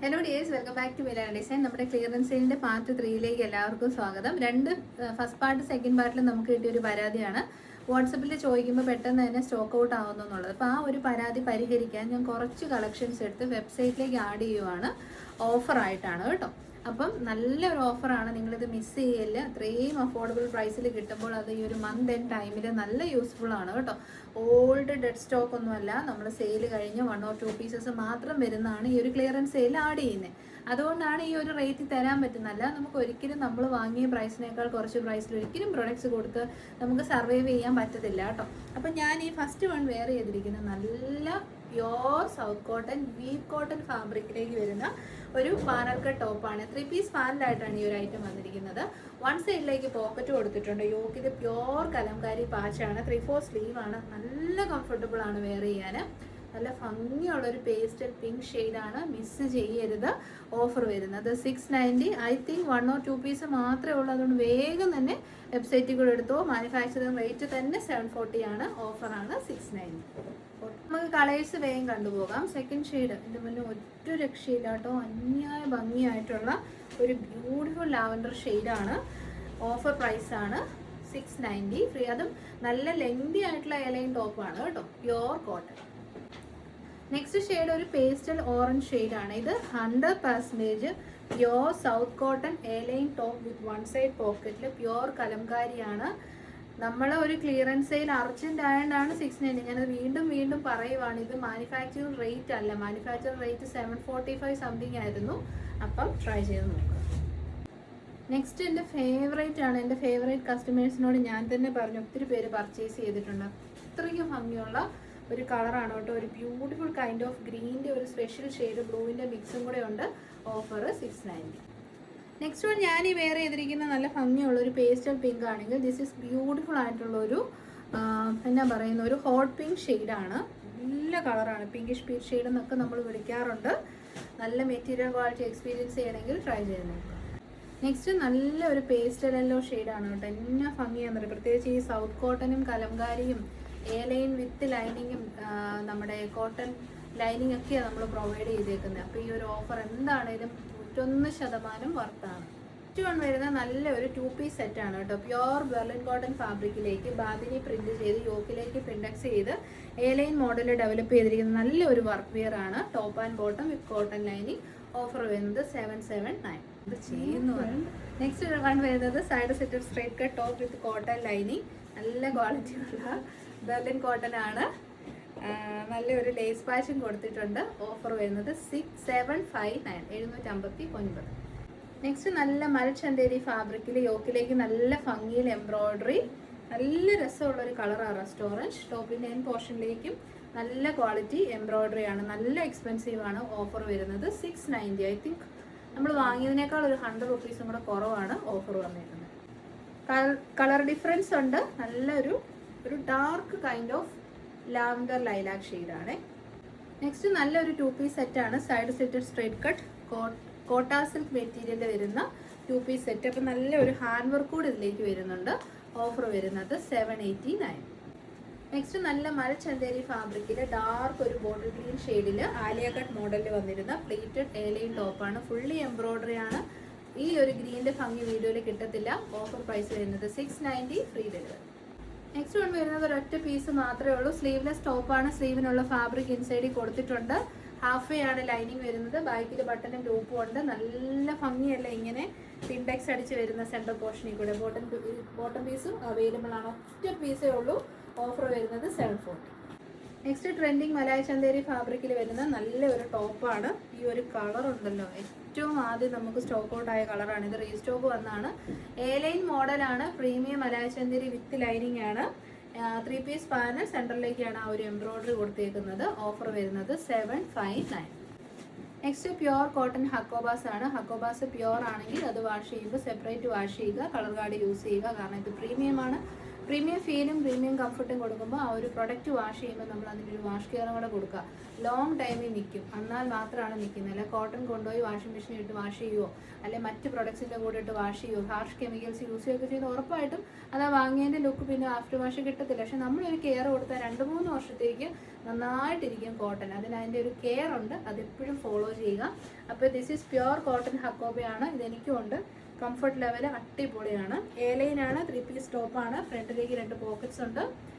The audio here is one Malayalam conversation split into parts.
Hello dears, welcome back to Milan design. നമ്മുടെ ക്ലിയറൻസ് സെയിലിന്റെ പാർട്ട് 3ലേക്ക് എല്ലാവർക്കും സ്വാഗതം. ഫസ്റ്റ് പാർട്ട് സെക്കൻഡ് പാർട്ടിൽ നമുക്ക് കിട്ടിയ ഒരു പരാതിയാണ്. വാട്സപ്പിൽ ചോദിക്കുമ്പോൾ പെട്ടെന്ന് തന്നെ സ്റ്റോക്ക് ഔട്ട് ആവുന്നു എന്നുള്ളത്. അപ്പോൾ ആ ഒരു പരാതി പരിഹരിക്കാൻ ഞാൻ കുറച്ച് കളക്ഷൻസ് എടുത്ത് വെബ്സൈറ്റിലേക്ക് ആഡ് ചെയ്യുവാണ്. ഓഫറായിട്ടാണ് കേട്ടോ. അപ്പം നല്ലൊരു ഓഫറാണ്, നിങ്ങളിത് മിസ് ചെയ്യല്ല. അത്രയും അഫോർഡബിൾ പ്രൈസിൽ കിട്ടുമ്പോൾ അത് ഈ ഒരു മന്ത് എൻഡ് ടൈമിൽ നല്ല യൂസ്ഫുൾ ആണ് കേട്ടോ. ഓൾഡ് ഡെഡ് സ്റ്റോക്ക് ഒന്നുമല്ല, നമ്മൾ സെയിൽ കഴിഞ്ഞ് 1 or 2 പീസസ് മാത്രം വരുന്നതാണ് ഈ ഒരു ക്ലിയറൻസ് സെയിൽ ആഡ് ചെയ്യുന്നത്. അതുകൊണ്ടാണ് ഈ ഒരു റേറ്റ് തരാൻ പറ്റുന്നല്ല. നമുക്ക് ഒരിക്കലും നമ്മൾ വാങ്ങിയ പ്രൈസിനേക്കാൾ കുറച്ച് പ്രൈസിൽ ഒരിക്കലും പ്രൊഡക്ട്സ് കൊടുത്ത് നമുക്ക് സർവൈവ് ചെയ്യാൻ പറ്റത്തില്ല കേട്ടോ. അപ്പം ഞാൻ ഈ ഫസ്റ്റ് വൺ വെയർ ചെയ്തിരിക്കുന്നത് നല്ല pure south cotton weave cotton ഫാബ്രിക്കിലേക്ക് വരുന്ന ഒരു പാനൽ കട്ട് ടോപ്പാണ്. 3 പീസ് പാനലായിട്ടാണ് ഈ ഒരു ഐറ്റം വന്നിരിക്കുന്നത്. വൺ സൈഡിലേക്ക് പോക്കറ്റ് കൊടുത്തിട്ടുണ്ട്. യോക്കിൽ പ്യോർ കലംകാരി പാച്ചാണ്. 3/4 സ്ലീവ് ആണ്. നല്ല കംഫർട്ടബിൾ ആണ് വെയർ ചെയ്യാൻ. നല്ല ഭംഗിയുള്ളൊരു പേസ്റ്റൽ പിങ്ക് ഷെയ്ഡാണ്. മിസ് ചെയ്യരുത്. ഓഫർ വരുന്നത് 690. ഐ തിങ്ക് 1 or 2 പീസ് മാത്രമേ ഉള്ളൂ. അതുകൊണ്ട് വേഗം തന്നെ വെബ്സൈറ്റിൽ കൂടെ എടുത്തോ. മാനുഫാക്ചറിങ് റേറ്റ് തന്നെ 740 ആണ്. ഓഫറാണ് 690. നമുക്ക് കളേഴ്സ് വേഗം കണ്ടുപോകാം. സെക്കൻഡ് ഷെയ്ഡ് എൻ്റെ മുന്നിൽ ഒറ്റ രക്ഷയില്ല കേട്ടോ. അന്യായ ഭംഗിയായിട്ടുള്ള ഒരു ബ്യൂട്ടിഫുൾ ലാവൻഡർ ഷെയ്ഡാണ്. ഓഫർ പ്രൈസാണ് 690 ഫ്രീ. അതും നല്ല ലെങ്തി ആയിട്ടുള്ള എലൈൻ ടോപ്പാണ് കേട്ടോ, പ്യോർ കോട്ടൺ. നെക്സ്റ്റ് ഷെയ്ഡ് ഒരു പേസ്റ്റൽ ഓറഞ്ച് ഷെയ്ഡാണ്. ഇത് 100% pure south cotton A-line top with one side പോക്കറ്റിൽ പ്യോർ കലംകാരിയാണ്. നമ്മൾ ഒരു ക്ലിയറൻസ് സെയിൽ അർജൻറ്റ് ആയതുകൊണ്ടാണ് 690. ഞാനത് വീണ്ടും പറയുവാണ്. ഇത് മാനുഫാക്ചറിങ് റേറ്റ് അല്ല. മാനുഫാക്ചറിങ് റേറ്റ് 745 സംതിങ് ആയിരുന്നു. അപ്പം ട്രൈ ചെയ്ത് നോക്കാം. നെക്സ്റ്റ് എൻ്റെ ഫേവറേറ്റ് ആണ്. എൻ്റെ ഫേവറേറ്റ് കസ്റ്റമേഴ്സിനോട് ഞാൻ തന്നെ പറഞ്ഞു, ഒത്തിരി പേര് പർച്ചേസ് ചെയ്തിട്ടുണ്ട്. അത്രയ്ക്കും ഭംഗിയുള്ള ഒരു കളറാണ് കേട്ടോ. ഒരു ബ്യൂട്ടിഫുൾ കൈൻഡ് ഓഫ് ഗ്രീൻ്റെ ഒരു സ്പെഷ്യൽ ഷെയ്ഡ് ബ്ലൂവിൻ്റെ മിക്സും കൂടെ ഉണ്ട്. ഓഫർ 690. നെക്സ്റ്റ് വൺ ഞാൻ ഈ വെയർ ചെയ്തിരിക്കുന്ന നല്ല ഭംഗിയുള്ള ഒരു പേസ്റ്റൽ പിങ്ക് ആണെങ്കിൽ ദിസ് ഇസ് ബ്യൂട്ടിഫുൾ ആയിട്ടുള്ളൊരു എന്നാ പറയുന്ന ഒരു ഹോട്ട് പിങ്ക് ഷെയ്ഡാണ്. നല്ല കളറാണ്. പിങ്കിഷ് പീച്ച് ഷെയ്ഡ് എന്നൊക്കെ നമ്മൾ വിളിക്കാറുണ്ട്. നല്ല മെറ്റീരിയൽ ക്വാളിറ്റി എക്സ്പീരിയൻസ് ചെയ്യണമെങ്കിൽ ട്രൈ ചെയ്ത് നോക്കാം. നെക്സ്റ്റ് നല്ല ഒരു പേസ്റ്റൽ യെല്ലോ ഷെയ്ഡാണ് കേട്ടോ. എന്നാ ഭംഗിയാണെന്ന് പറയും. പ്രത്യേകിച്ച് ഈ സൗത്ത് കോട്ടനും കലംകാരിയും എലൈൻ വിത്ത് ലൈനിങ്ങും നമ്മുടെ കോട്ടൺ ലൈനിങ് ഒക്കെയാണ് നമ്മൾ പ്രൊവൈഡ് ചെയ്തേക്കുന്നത്. അപ്പോൾ ഈ ഒരു ഓഫർ എന്താണേലും 101% വർത്താണ്. നെക്സ്റ്റ് വൺ വരുന്ന നല്ല ഒരു 2 പീസ് സെറ്റാണ് കേട്ടോ. പ്യോർ ബെർലിൻ കോട്ടൺ ഫാബ്രിക്കിലേക്ക് ബാദിനി പ്രിന്റ് ചെയ്ത് യോക്കിലേക്ക് പ്രിൻഡക്സ് ചെയ്ത് എലൈൻ മോഡൽ ഡെവലപ്പ് ചെയ്തിരിക്കുന്ന നല്ലൊരു വർക്ക് വെയർ ആണ്. Top and bottom with cotton lining. Offer വരുന്നത് 779. ഇത് ചെയ്യുന്നു. നെക്സ്റ്റ് വൺ വരുന്നത് സൈഡ് സെറ്റഡ് സ്ട്രൈറ്റ് കട്ട് ടോപ്പ് വിത്ത് കോട്ടൺ ലൈനിങ്. നല്ല ക്വാളിറ്റിയുള്ള ബെർലിൻ കോട്ടൺ ആണ്. നല്ലൊരു ലേസ് പാച്ചും കൊടുത്തിട്ടുണ്ട്. ഓഫർ വരുന്നത് 6759, 759. നെക്സ്റ്റ് നല്ല മൽച്ചന്തേരി ഫാബ്രിക്കിൽ യോക്കിലേക്ക് നല്ല ഭംഗിയിൽ എംബ്രോയ്ഡറി. നല്ല രസമുള്ളൊരു കളറാണ് റെസ്റ്റോറൻറ്റ്. ടോപ്പിൻ്റെ എൻ പോർഷനിലേക്കും നല്ല ക്വാളിറ്റി എംബ്രോയ്ഡറി ആണ്. നല്ല എക്സ്പെൻസീവ് ആണ്. ഓഫർ വരുന്നത് 690. ഐ തിങ്ക് നമ്മൾ വാങ്ങിയതിനേക്കാൾ ഒരു 100 റുപ്പീസും കൂടെ കുറവാണ് ഓഫർ വന്നിരിക്കുന്നത്. കളർ ഡിഫറൻസ് ഉണ്ട്. നല്ലൊരു dark kind of lavender lilac ഷെയ്ഡാണ്. നെക്സ്റ്റ് നല്ലൊരു 2 പീസ് സെറ്റാണ്. Side സെറ്റഡ് straight cut Kota silk material വരുന്ന 2 പീസ് സെറ്റ്. അപ്പം നല്ലൊരു ഹാൻഡ് വർക്ക് കൂടി ഇതിലേക്ക് വരുന്നുണ്ട്. ഓഫർ വരുന്നത് 789. നെക്സ്റ്റ് നല്ല മൽച്ചന്തേരി ഫാബ്രിക്കിൽ ഡാർക്ക് ഒരു ബോട്ടിൽ ഗ്രീൻ ഷെയ്ഡിൽ ആലിയ കട്ട് മോഡലിൽ വന്നിരുന്ന പ്ലേറ്റഡ് എലൈൻ ടോപ്പാണ്. ഫുള്ളി എംബ്രോയ്ഡറി ആണ്. ഈ ഒരു ഗ്രീൻ്റെ ഭംഗി വീഡിയോയിൽ കിട്ടത്തില്ല. ഓഫർ പ്രൈസ് വരുന്നത് 690 ഫ്രീ ഡെലിവറി. നെക്സ്റ്റ് വൺ വരുന്നത് ഒരൊറ്റ പീസ് മാത്രമേ ഉള്ളൂ. സ്ലീവ്ലെസ് ടോപ്പാണ്. സ്ലീവിനുള്ള ഫാബ്രിക് ഇൻസൈഡിൽ കൊടുത്തിട്ടുണ്ട്. ഹാഫ് വേ ആണ് ലൈനിങ് വരുന്നത്. ബാക്കിൽ ബട്ടനും ലൂപ്പും ഉണ്ട്. നല്ല ഭംഗിയല്ല ഇങ്ങനെ പിൻഡെക്സ് അടിച്ച് വരുന്ന സെൻറ്റർ പോർഷനിൽ കൂടെ. ബോട്ടം പീസും അവൈലബിൾ ആണ്. ഒറ്റ പീസേ ഉള്ളൂ. ഓഫർ വരുന്നത് 740. നെക്സ്റ്റ് ട്രെൻഡിങ് മലായ് ചന്തേരി ഫാബ്രിക്കിൽ വരുന്ന നല്ലൊരു ടോപ്പാണ്. ഈ ഒരു കളർ ഉണ്ടല്ലോ, ഏറ്റവും ആദ്യം നമുക്ക് സ്റ്റോക്ക് ഔട്ട് ആയ കളറാണ്. ഇത് റീസ്റ്റോക്ക് വന്നാണ്. എലൈൻ മോഡലാണ്. Premium malai Chanderi with lining ആണ്. 3 പീസ് പാനൽ സെൻറ്ററിലേക്കാണ് ആ ഒരു എംബ്രോയ്ഡറി കൊടുത്തേക്കുന്നത്. ഓഫർ വരുന്നത് 759. നെക്സ്റ്റ് പ്യോർ കോട്ടൺ ഹക്കോബാസ് ആണ്. ഹക്കോബാസ് പ്യോർ ആണെങ്കിൽ അത് വാഷ് ചെയ്യുമ്പോൾ സെപ്പറേറ്റ് വാഷ് ചെയ്യുക. കളർ കാർഡ് യൂസ് ചെയ്യുക. കാരണം ഇത് പ്രീമിയം ആണ്. പ്രീമിയം ഫീലും പ്രീമിയം കംഫർട്ടും കൊടുക്കുമ്പോൾ ആ ഒരു പ്രൊഡക്റ്റ് വാഷ് ചെയ്യുമ്പോൾ നമ്മൾ അതിൻ്റെ ഒരു വാഷ് കെയറും കൂടെ കൊടുക്കുക. ലോങ് ടൈമിൽ നിൽക്കും, എന്നാൽ മാത്രമാണ് നിൽക്കുന്നത്. അല്ല കോട്ടൺ കൊണ്ടുപോയി വാഷിംഗ് മെഷീനിൽ ഇട്ട് വാഷ് ചെയ്യുമോ അല്ലെങ്കിൽ മറ്റ് പ്രൊഡക്ട്സിൻ്റെ കൂടെ ഇട്ട് വാഷ് ചെയ്യുമോ ഹാർഷ് കെമിക്കൽസ് യൂസ് ചെയ്യുകയൊക്കെ ചെയ്ത് ഉറപ്പായിട്ടും അത് ആ വാങ്ങിയതിൻ്റെ ലുക്ക് പിന്നെ ആഫ്റ്റർ വാഷ് കിട്ടത്തില്ല. പക്ഷെ നമ്മളൊരു കെയർ കൊടുത്താൽ 2-3 വർഷത്തേക്ക് നന്നായിട്ടിരിക്കും കോട്ടൺ. അതിൻ്റെ ഒരു കെയർ ഉണ്ട്, അതെപ്പോഴും ഫോളോ ചെയ്യുക. അപ്പോൾ ദിസ് ഈസ് പ്യുവർ കോട്ടൺ ഹക്കോബയാണ്. ഇതെനിക്കും ഉണ്ട്. കംഫർട്ട് ലെവൽ അടിപൊളിയാണ്. A-ലൈനാണ്, 3 പീസ് ടോപ്പാണ്, ഫ്രണ്ടിലേക്ക് 2 പോക്കറ്റ്സ് ഉണ്ട്.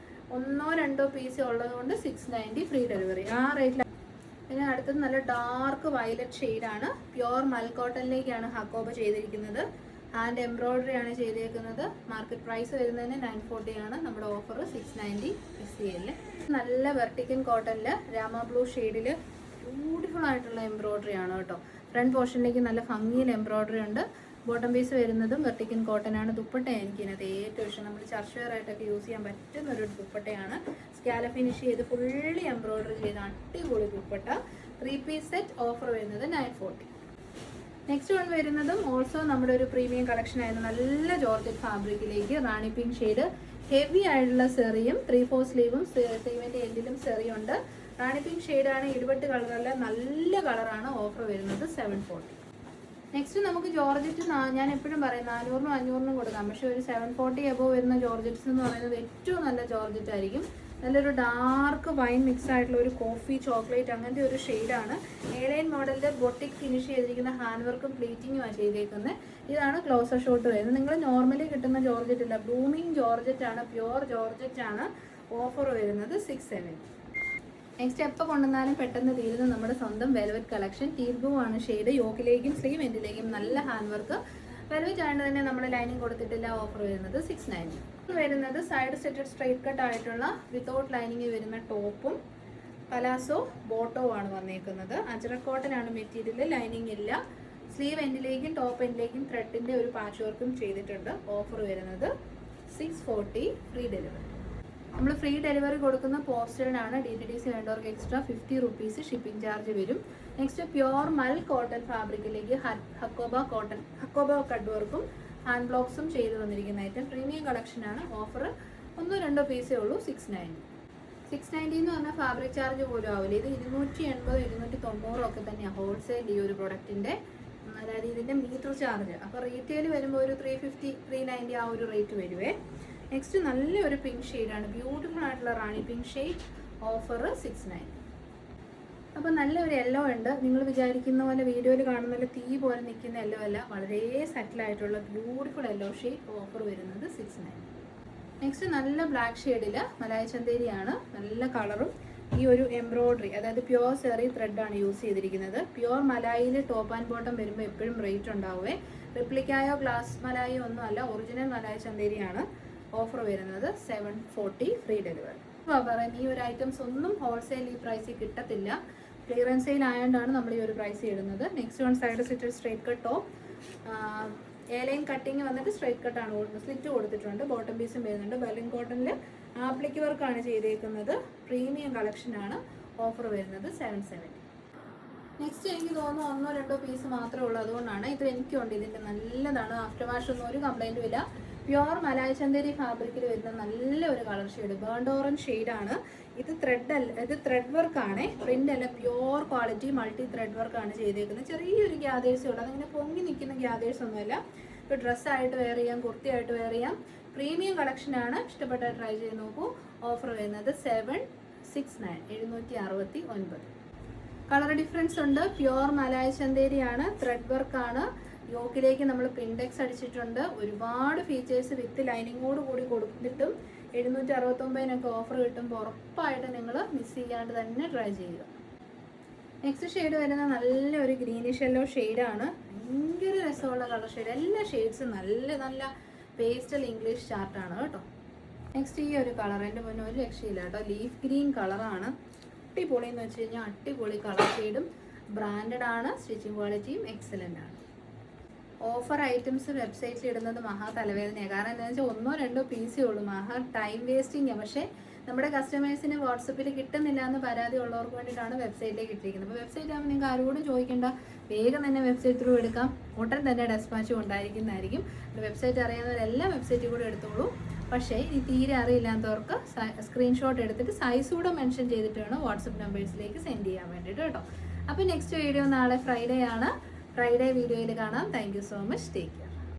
1-2 പീസ് ഉള്ളതുകൊണ്ട് 690 ഫ്രീ ഡെലിവറി. ആ റേറ്റിൽ. പിന്നെ അടുത്തത് നല്ല ഡാർക്ക് വയലറ്റ് ഷെയ്ഡാണ്. പ്യുവർ മൽ കോട്ടണിലേക്കാണ് ഹക്കോബ ചെയ്തിരിക്കുന്നത്. ഹാൻഡ് എംബ്രോയിഡറി ആണ് ചെയ്തേക്കുന്നത്. മാർക്കറ്റ് പ്രൈസ് വരുന്നതിന് 940 ആണ്. നമ്മുടെ ഓഫർ 690 SCL. നല്ല വെർട്ടിക്കൻ കോട്ടണിൽ രാമ ബ്ലൂ ഷെയ്ഡിൽ ബ്യൂട്ടിഫുൾ ആയിട്ടുള്ള എംബ്രോയിഡറി ആണ് കേട്ടോ. ഫ്രണ്ട് പോർഷനിലേക്ക് നല്ല ഭംഗിയിൽ എംബ്രോയിഡറി ഉണ്ട്. ബോട്ടം പീസ് വരുന്നതും വെർട്ടിക്കൻ കോട്ടൺ ആണ്. ദുപ്പട്ടയാണ് എനിക്കിതിനകത്ത് ഏറ്റവും ഇഷ്ടം. നമ്മൾ ചർച്ച വെയറായിട്ടൊക്കെ യൂസ് ചെയ്യാൻ പറ്റുന്ന ഒരു ദുപ്പട്ടയാണ്. സ്കാല ഫിനിഷ് ചെയ്ത് ഫുള്ളി എംബ്രോയിഡറി ചെയ്ത് അടിപൊളി ദുപ്പട്ട. 3 പീസ് സെറ്റ് ഓഫർ വരുന്നത് 940. നെക്സ്റ്റ് വൺ വരുന്നതും ഓൾസോ നമ്മുടെ ഒരു പ്രീമിയം കളക്ഷൻ ആയിരുന്നു. നല്ല ജോർജറ്റ് ഫാബ്രിക്കിലേക്ക് റാണി പിങ്ക് ഷെയ്ഡ്, ഹെവി ആയിട്ടുള്ള സെറിയും 3/4 സ്ലീവും, സ്ലീവിൻ്റെ എൻഡിലും സെറിയുണ്ട്. റാണി പിങ്ക് ഷെയ്ഡാണ്, ഇടുപെട്ട് കളറല്ല, നല്ല കളറാണ്. ഓഫർ വരുന്നത് 740. നെക്സ്റ്റ് നമുക്ക് ജോർജറ്റ് ഞാൻ എപ്പോഴും പറയും 400-500 കൊടുക്കാം. പക്ഷേ ഒരു 740 എബോവ് വരുന്ന ജോർജറ്റ്സ് എന്ന് പറയുന്നത് ഏറ്റവും നല്ല ജോർജറ്റ് ആയിരിക്കും. നല്ലൊരു ഡാർക്ക് വൈൻ മിക്സ് ആയിട്ടുള്ള ഒരു കോഫി ചോക്ലേറ്റ് അങ്ങനത്തെ ഒരു ഷെയ്ഡാണ്. A-ലൈൻ മോഡലിൻ്റെ ബൊട്ടിക് ഫിനിഷ് ചെയ്തിരിക്കുന്ന ഹാൻഡ് വർക്കും പ്ലീറ്റിങ്ങുമാണ് ചെയ്തേക്കുന്നത്. ഇതാണ് ക്ലോസർ ഷോട്ട് വരുന്നത്. നിങ്ങൾ നോർമലി കിട്ടുന്ന ജോർജറ്റ് ഇല്ല, ബ്ലൂമിങ് ജോർജറ്റ് ആണ്, പ്യുവർ ജോർജറ്റ് ആണ്. ഓഫർ വരുന്നത് 670. നെക്സ്റ്റ് എപ്പോൾ കൊണ്ടുവന്നാലും പെട്ടെന്ന് തീരുന്ന നമ്മുടെ സ്വന്തം വെൽവെറ്റ് കളക്ഷൻ. ടീൽ ബ്ലൂ ആണ് ഷെയ്ഡ്. യോക്കിലേക്കും സ്ലീവ് എൻഡിലേക്കും നല്ല ഹാൻഡ് വർക്ക്. വെൽവെറ്റ് ആയതുകൊണ്ട് തന്നെ നമ്മൾ ലൈനിങ് കൊടുത്തിട്ടില്ല. ഓഫർ വരുന്നത് 690. വരുന്നത് സൈഡ് സെറ്റഡ് സ്ട്രൈറ്റ് കട്ട് ആയിട്ടുള്ള വിത്തൗട്ട് ലൈനിങ് വരുന്ന ടോപ്പും പലാസോ ബോട്ടവും ആണ് വന്നേക്കുന്നത്. അജ്രക് കോട്ടൺ ആണ് മെറ്റീരിയൽ, ലൈനിങ് ഇല്ല. സ്ലീവ് എൻഡിലേക്കും ടോപ്പ് എൻഡിലേക്കും ത്രെഡിൻ്റെ ഒരു പാച്ച് വർക്കും ചെയ്തിട്ടുണ്ട്. ഓഫർ വരുന്നത് 640 ഫ്രീ ഡെലിവറി. നമ്മൾ ഫ്രീ ഡെലിവറി കൊടുക്കുന്ന പോസ്റ്റലിനാണ്. DTDC വേണ്ടവർക്ക് എക്സ്ട്രാ 50 റുപ്പീസ് ഷിപ്പിംഗ് ചാർജ് വരും. നെക്സ്റ്റ് പ്യുവർ മൽ കോട്ടൺ ഫാബ്രിക്കിലേക്ക് ഹക്കോബ കട്ട് വർക്കും ഹാൻഡ് ബ്ലോക്സും ചെയ്ത് വന്നിരിക്കുന്ന ഐറ്റം പ്രീമിയം കളക്ഷനാണ്. ഓഫർ 1-2 പീസേ ഉള്ളൂ. 690 എന്ന് പറഞ്ഞാൽ ഫാബ്രിക് ചാർജ് പോലും ആവില്ല. ഇത് 280-290 ഒക്കെ തന്നെയാണ് ഹോൾസെയിൽ ഈ ഒരു പ്രൊഡക്റ്റിൻ്റെ, അതായത് ഇതിൻ്റെ മീറ്റർ ചാർജ്. അപ്പോൾ റീറ്റെയിൽ വരുമ്പോൾ ഒരു 350-390 ആ ഒരു റേറ്റ് വരുവേ. നെക്സ്റ്റ് നല്ലൊരു പിങ്ക് ഷെയ്ഡാണ്, ബ്യൂട്ടിഫുൾ ആയിട്ടുള്ള റാണി പിങ്ക് ഷെയ്ഡ്. ഓഫർ 690. അപ്പോൾ നല്ലൊരു യെല്ലോ ഉണ്ട്. നിങ്ങൾ വിചാരിക്കുന്ന പോലെ വീഡിയോയിൽ കാണുന്ന പോലെ തീ പോലെ നിൽക്കുന്ന യെല്ലോ അല്ല, വളരെ സെറ്റിലായിട്ടുള്ള ബ്യൂട്ടിഫുൾ യെല്ലോ ഷെയ്ഡ്. ഓഫർ വരുന്നത് 690. നെക്സ്റ്റ് നല്ല ബ്ലാക്ക് ഷെയ്ഡിൽ മലായ ചന്തേരിയാണ്. നല്ല കളറും ഈ ഒരു എംബ്രോയിഡറി, അതായത് പ്യുവർ സെറി ത്രെഡാണ് യൂസ് ചെയ്തിരിക്കുന്നത്. പ്യുവർ മലായിൽ ടോപ്പ് ആൻഡ് ബോട്ടം വരുമ്പോൾ എപ്പോഴും റേറ്റ് ഉണ്ടാവുമേ. റിപ്ലിക്കായോ ഗ്ലാസ് മലായോ ഒന്നും അല്ല, ഒറിജിനൽ മലായ ചന്തേരിയാണ്. ഓഫർ വരുന്നത് 740 ഫ്രീ ഡെലിവറി. പറയാം ഈ ഒരു ഐറ്റംസ് ഒന്നും ഹോൾസെയിൽ ഈ പ്രൈസിൽ കിട്ടത്തില്ല. ക്ലിയറൻസ് സെയിൽ ആയതുകൊണ്ടാണ് നമ്മൾ ഈ ഒരു പ്രൈസ് ഇടുന്നത്. Next one side set straight cut top. A line cutting വന്നിട്ട് സ്ട്രൈറ്റ് കട്ടാണ് കൊടുക്കുന്നത്. സ്ലിറ്റ് കൊടുത്തിട്ടുണ്ട്. ബോട്ടം പീസും വരുന്നുണ്ട്. ബലൂൺ കോട്ടണിൽ ആപ്ലിക്ക് വർക്കാണ് ചെയ്തേക്കുന്നത്. പ്രീമിയം കളക്ഷനാണ്. ഓഫർ വരുന്നത് 770. നെക്സ്റ്റ് എനിക്ക് തോന്നുന്നു 1-2 പീസ് മാത്രമേ ഉള്ളൂ, അതുകൊണ്ടാണ്. ഇത് എനിക്കുണ്ട്, ഇതിൻ്റെ നല്ലതാണ്. ആഫ്റ്റർ വാഷ് ഒന്നും ഒരു കംപ്ലൈൻറ്റും ഇല്ല. പ്യുവർ മലായ ചന്തേരി ഫാബ്രിക്കിൽ വരുന്ന നല്ല ഒരു കളർ ഷെയ്ഡ്, ബേൺഡ് ഓറഞ്ച് ഷെയ്ഡാണ്. ഇത് ത്രെഡ് അല്ല, ഇത് ത്രെഡ് വർക്കാണ്, പ്രിൻ്റ് അല്ല. പ്യുവർ ക്വാളിറ്റി മൾട്ടി ത്രെഡ് വർക്കാണ് ചെയ്തേക്കുന്നത്. ചെറിയൊരു ഗ്യാദേഴ്സേ ഉള്ളൂ, അതിങ്ങനെ പൊങ്ങി നിൽക്കുന്ന ഗ്യാദേഴ്സ് ഒന്നുമല്ല. ഇപ്പോൾ ഡ്രസ്സായിട്ട് വെയർ ചെയ്യാം, കുർത്തിയായിട്ട് വെയർ ചെയ്യാം. പ്രീമിയം കളക്ഷനാണ്. ഇഷ്ടപ്പെട്ടാൽ ട്രൈ ചെയ്ത് നോക്കൂ. ഓഫർ വരുന്നത് 769. കളർ ഡിഫറൻസ് ഉണ്ട്. പ്യുവർ മലായ ചന്തേരിയാണ്, ത്രെഡ് വർക്കാണ്. യോക്കിലേക്ക് നമ്മൾ പിൻഡെക്സ് അടിച്ചിട്ടുണ്ട്. ഒരുപാട് ഫീച്ചേഴ്സ് വിത്ത് ലൈനിങ്ങോട് കൂടി കൊടുത്തിട്ടും 769 ഓഫർ കിട്ടുമ്പോൾ ഉറപ്പായിട്ട് നിങ്ങൾ മിസ് ചെയ്യാണ്ട് തന്നെ ട്രൈ ചെയ്യുക. നെക്സ്റ്റ് ഷെയ്ഡ് വരുന്ന നല്ലൊരു ഗ്രീനിഷ് യെല്ലോ ഷെയ്ഡാണ്. ഭയങ്കര രസമുള്ള കളർ ഷെയ്ഡ്. എല്ലാ ഷെയ്ഡ്സും നല്ല പേസ്റ്റൽ ഇംഗ്ലീഷ് ചാർട്ടാണ് കേട്ടോ. നെക്സ്റ്റ് ഈ ഒരു കളർ എൻ്റെ മുന്നേ ഒരു രക്ഷയില്ല കേട്ടോ. ലീഫ് ഗ്രീൻ കളറാണ്. അടിപൊളി എന്ന് വെച്ച് കഴിഞ്ഞാൽ അടിപൊളി കളർ ഷെയ്ഡും ബ്രാൻഡഡ് ആണ്. സ്റ്റിച്ചിങ് ക്വാളിറ്റിയും എക്സലൻ്റ് ആണ്. ഓഫർ ഐറ്റംസ് വെബ്സൈറ്റിൽ ഇടുന്നത് മഹാ തലവേദനയാണ്. കാരണം എന്താണെന്ന് വെച്ചാൽ 1-2 പീസേ ഉള്ളൂ. മഹാ ടൈം വേസ്റ്റിങ്ങാണ്. പക്ഷേ നമ്മുടെ കസ്റ്റമേഴ്സിന് വാട്സപ്പിൽ കിട്ടുന്നില്ല എന്ന് പരാതി ഉള്ളവർക്ക് വേണ്ടിയിട്ടാണ് വെബ്സൈറ്റിലേക്ക് ഇട്ടിരിക്കുന്നത്. അപ്പോൾ വെബ്സൈറ്റ് ആകുമ്പോൾ നിങ്ങൾക്ക് ആരോടും ചോദിക്കേണ്ട, വേഗം തന്നെ വെബ്സൈറ്റ് ത്രൂ എടുക്കാം. ഉടൻ തന്നെ ഡെസ്പാച്ചും ഉണ്ടായിരിക്കുന്നതായിരിക്കും. വെബ്സൈറ്റ് അറിയാവുന്നവരെല്ലാം വെബ്സൈറ്റിൽ കൂടെ എടുത്തോളൂ. പക്ഷേ ഈ തീരെ അറിയില്ലാത്തവർക്ക് സ്ക്രീൻഷോട്ട് എടുത്തിട്ട് സൈസ് കൂടെ മെൻഷൻ ചെയ്തിട്ട് വേണം വാട്സപ്പ് നമ്പേഴ്സിലേക്ക് സെൻഡ് ചെയ്യാൻ വേണ്ടിയിട്ട് കേട്ടോ. അപ്പോൾ നെക്സ്റ്റ് വീഡിയോ നാളെ ഫ്രൈഡേ ആണ്. ഫ്രൈഡേ വീഡിയോയിൽ കാണാം. Thank you so much. Take care.